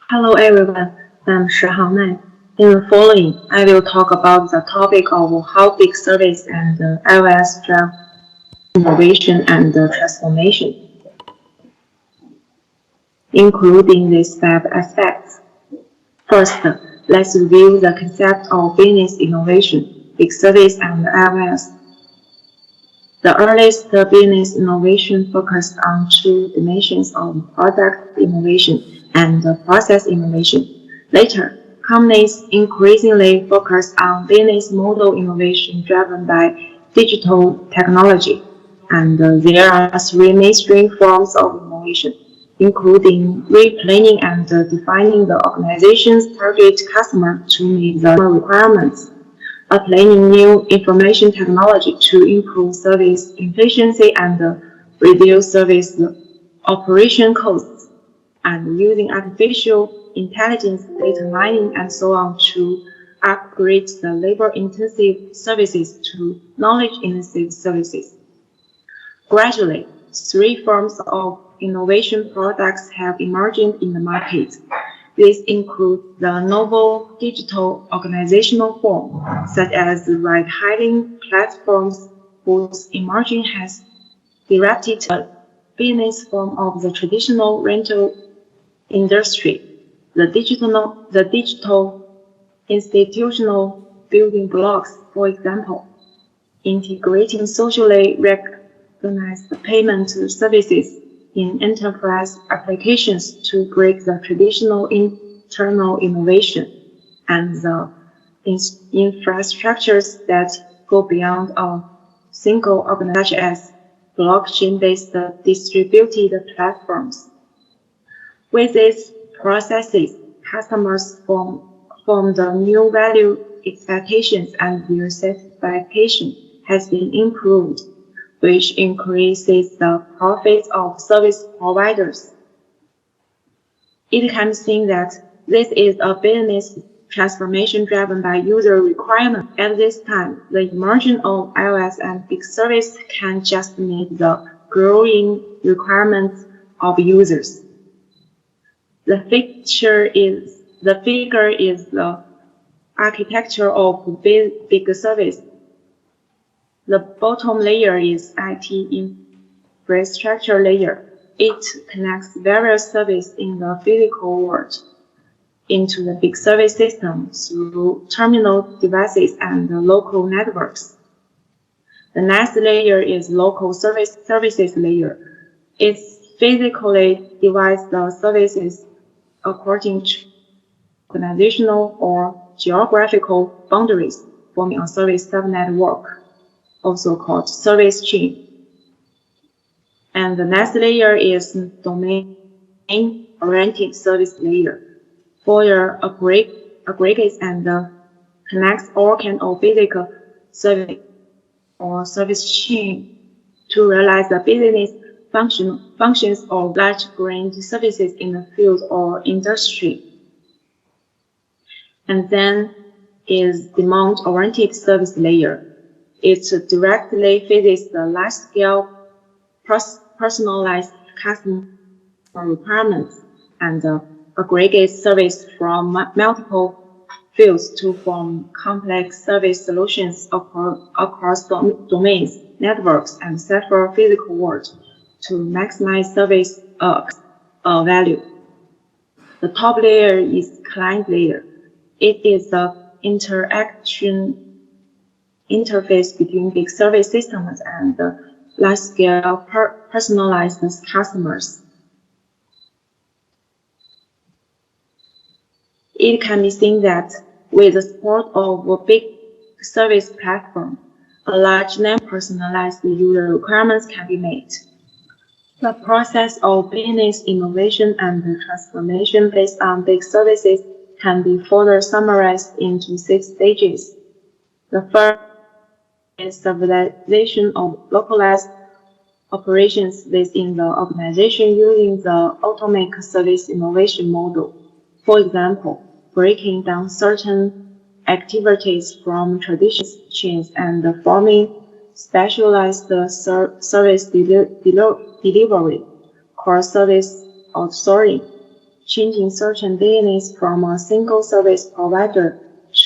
Hello everyone, I'm Shihang Nai. In the following, I will talk about the topic of how big service and iOS drive innovation and transformation, including these 5 aspects. First, let's review the concept of business innovation, big service and iOS. The earliest business innovation focused on two dimensions of product innovation and process innovation. Later, companies increasingly focus on business model innovation driven by digital technology. And there are 3 mainstream forms of innovation, including replanning and defining the organization's target customer to meet the requirements, applying new information technology to improve service efficiency and reduce service operation costs, and using artificial intelligence, data mining, and so on to upgrade the labor-intensive services to knowledge-intensive services. Gradually, 3 forms of innovation products have emerged in the market. These include the novel digital organizational form, such as ride-hailing platforms whose emerging has disrupted the business form of the traditional rental industry. The digital institutional building blocks, for example, integrating socially recognized payment services in enterprise applications to break the traditional internal innovation, and the infrastructures that go beyond a single organization, such as blockchain-based distributed platforms. With these processes, customers form the new value expectations and their satisfaction has been improved, which increases the profits of service providers. It can be seen that this is a business transformation driven by user requirement. At this time, the emergence of iOS and big service can just meet the growing requirements of users. The figure is the architecture of big service. The bottom layer is IT infrastructure layer. It connects various services in the physical world into the big service system through terminal devices and local networks. The next layer is local services layer. It physically divides the services according to organizational or geographical boundaries, forming a service subnetwork, also called service chain. And the next layer is domain-oriented service layer. For your aggregates and connects all kinds of physical service or service chain to realize the business functions of large-grained services in the field or industry. And then is demand-oriented service layer. It directly feeds the large-scale personalized customer requirements and aggregates service from multiple fields to form complex service solutions across domains, networks, and several physical worlds to maximize service value. The top layer is client layer. It is the interaction interface between big service systems and large-scale personalized customers. It can be seen that with the support of a big service platform, a large number of personalized user requirements can be met. The process of business innovation and transformation based on big services can be further summarized into 6 stages. The first is stabilization of localized operations within the organization using the automatic service innovation model. For example, breaking down certain activities from traditional chains and forming specialized service delivery, core service outsourcing, changing certain business from a single service provider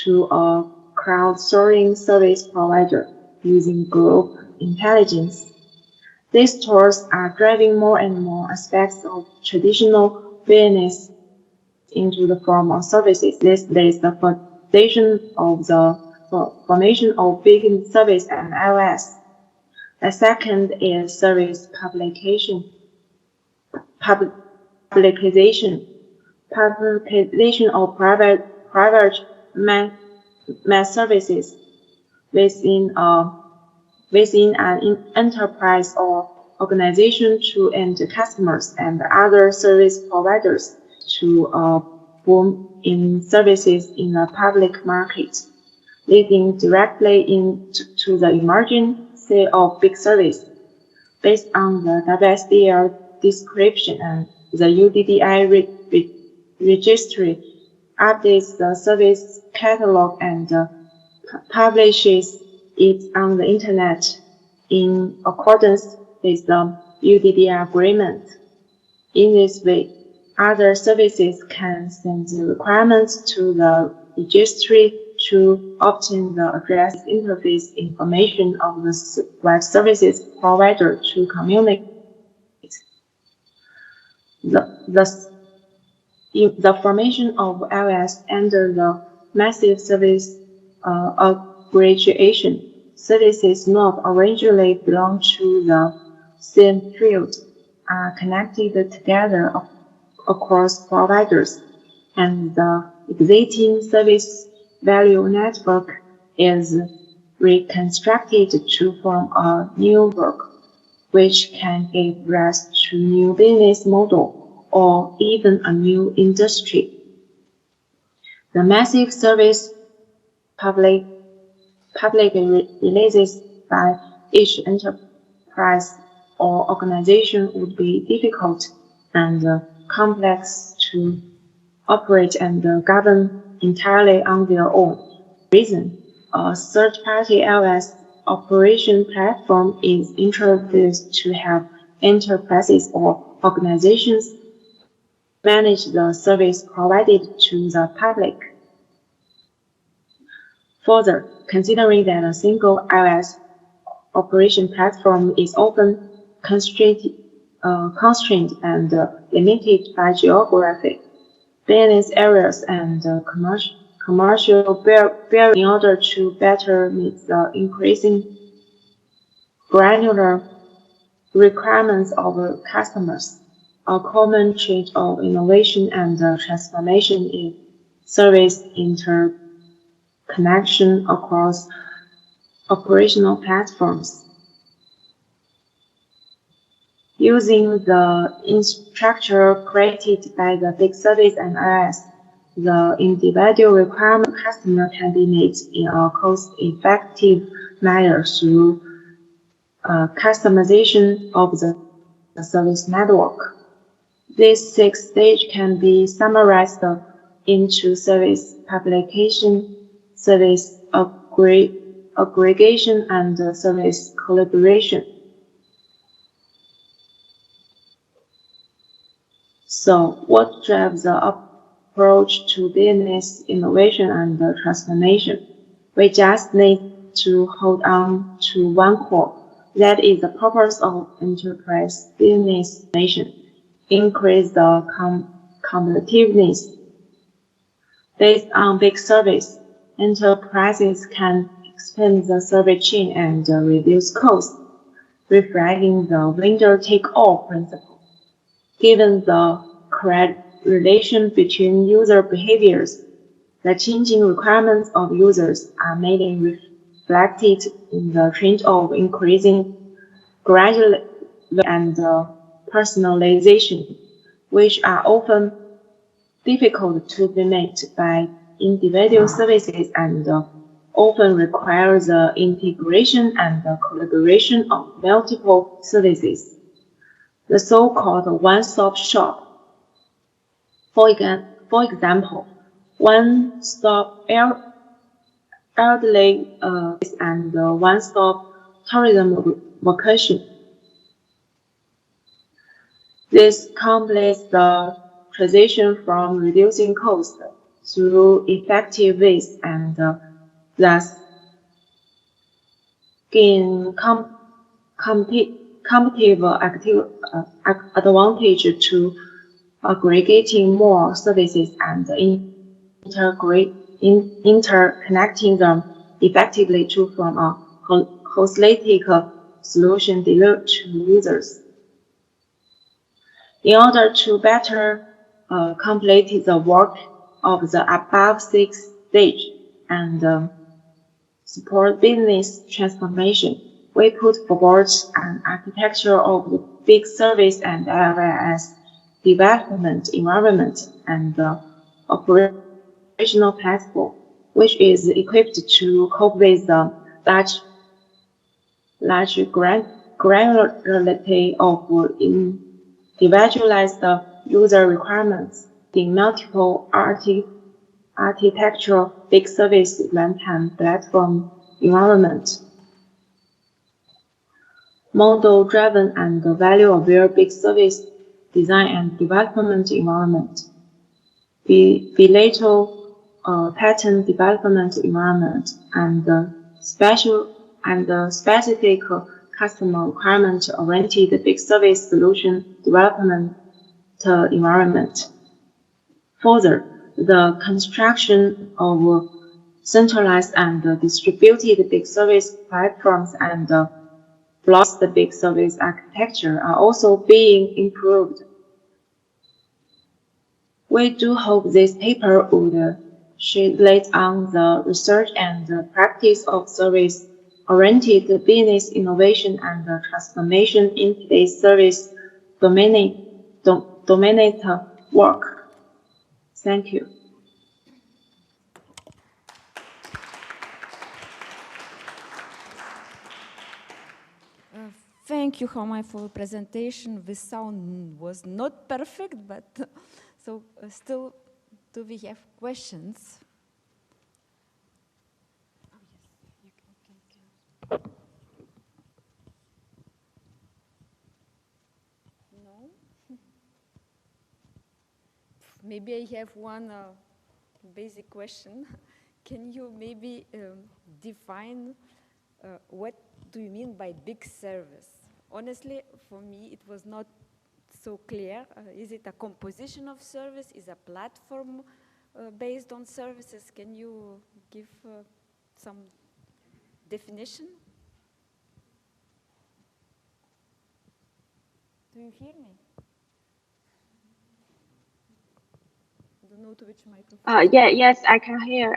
to a crowdsourcing service provider using group intelligence. These tools are driving more and more aspects of traditional business into the form of services. This is the foundation of the formation of big service and iOS. The second is service publication. Publication of private mass services within an enterprise or organization to end customers and other service providers to boom in services in the public market, leading directly into the emergence of big service. Based on the WSDL description and the UDDI registry updates the service catalog and publishes it on the internet in accordance with the UDDI agreement. In this way, other services can send the requirements to the registry to obtain the address interface information of the web services provider to communicate. The formation of iOS under the massive service aggregation. Services not originally belong to the same field are connected together across providers, and the existing service value network is reconstructed to form a new work, which can give rise to new business model or even a new industry. The massive service public releases by each enterprise or organization would be difficult and complex to operate and govern entirely on their own. Reason, a third-party iOS operation platform is introduced to help enterprises or organizations manage the service provided to the public. Further, considering that a single iOS operation platform is often constrained and limited by geography, business areas, and commercial barriers, in order to better meet the increasing granular requirements of customers. A common trait of innovation and transformation is service interconnection across operational platforms. Using the infrastructure created by the big service and iOS, the individual requirement customer can be met in a cost-effective manner through customization of the service network. This 6 stages can be summarized into service publication, service aggregation, and service collaboration. So, what drives the approach to business innovation and transformation? We just need to hold on to one core. That is the purpose of enterprise business innovation. Increase the competitiveness. Based on big service, enterprises can expand the service chain and reduce costs, reflecting the winner-take-all principle. Given the correct relation between user behaviors, the changing requirements of users are mainly reflected in the trend of increasing gradual and personalization, which are often difficult to be met by individual services and often require the integration and collaboration of multiple services. The so-called one-stop shop. For example, one-stop elderly and one-stop tourism vacation. This completes the transition from reducing cost through effective ways and thus gain competitive advantage to aggregating more services and interconnecting them effectively to form a holistic solution delivered to users. In order to better complete the work of the above 6 stages and support business transformation, we put forward an architecture of the big service and IaaS development environment and operational platform, which is equipped to cope with the large granularity of individualized user requirements in multiple architectural big service runtime platform environment. Model-driven and value-aware big service design and development environment. Bilateral pattern development environment and specific customer requirement-oriented big service solution development environment. Further, the construction of centralized and distributed big service platforms and blocks the big service architecture are also being improved. We do hope this paper would shed light on the research and practice of service-oriented business innovation and transformation in today's service dominant work. Thank you. Thank you, Homai, for the presentation. The sound was not perfect, but so still, do we have questions? No? Maybe I have one basic question. Can you maybe define what do you mean by big service? Honestly, for me, it was not so clear. Is it a composition of service? Is a platform based on services? Can you give some definition? Do you hear me? I don't know to which microphone. Yes, I can hear.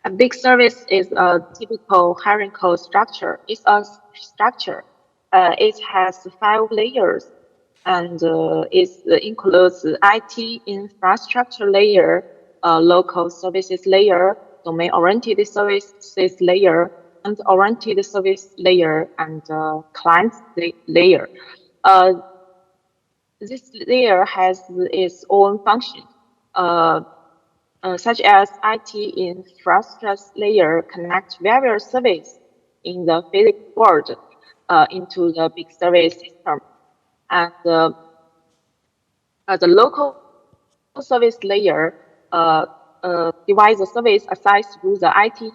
A big service is a typical hiring code structure. It's a structure. It has 5 layers, and it includes IT infrastructure layer, local services layer, domain-oriented services layer, and oriented service layer, and client layer. This layer has its own function. Such as IT infrastructure layer connect various services in the physical world into the big service system. And the local service layer divides the service assigned through the IT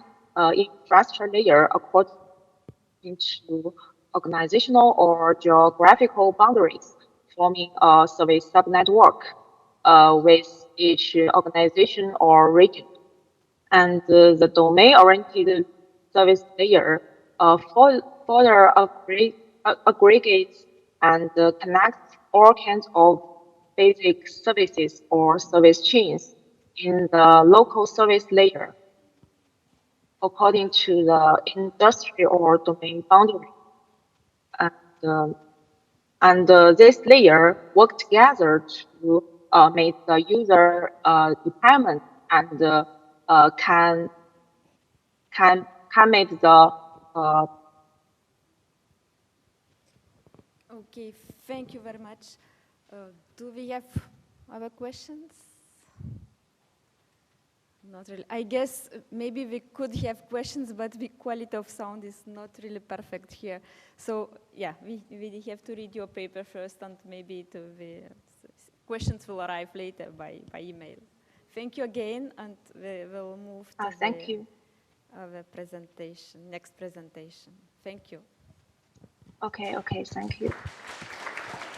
infrastructure layer according to organizational or geographical boundaries, forming a service subnetwork with each organization or region. And the domain-oriented service layer further aggregates and connects all kinds of basic services or service chains in the local service layer according to the industry or domain boundary. And this layer work together to make the user requirement and can make the Okay, thank you very much. Do we have other questions? Not really. I guess maybe we could have questions, but the quality of sound is not really perfect here. So yeah, we have to read your paper first, and maybe the questions will arrive later by email. Thank you again, and we will move to Thank you. The presentation, next presentation. Thank you. Okay, thank you.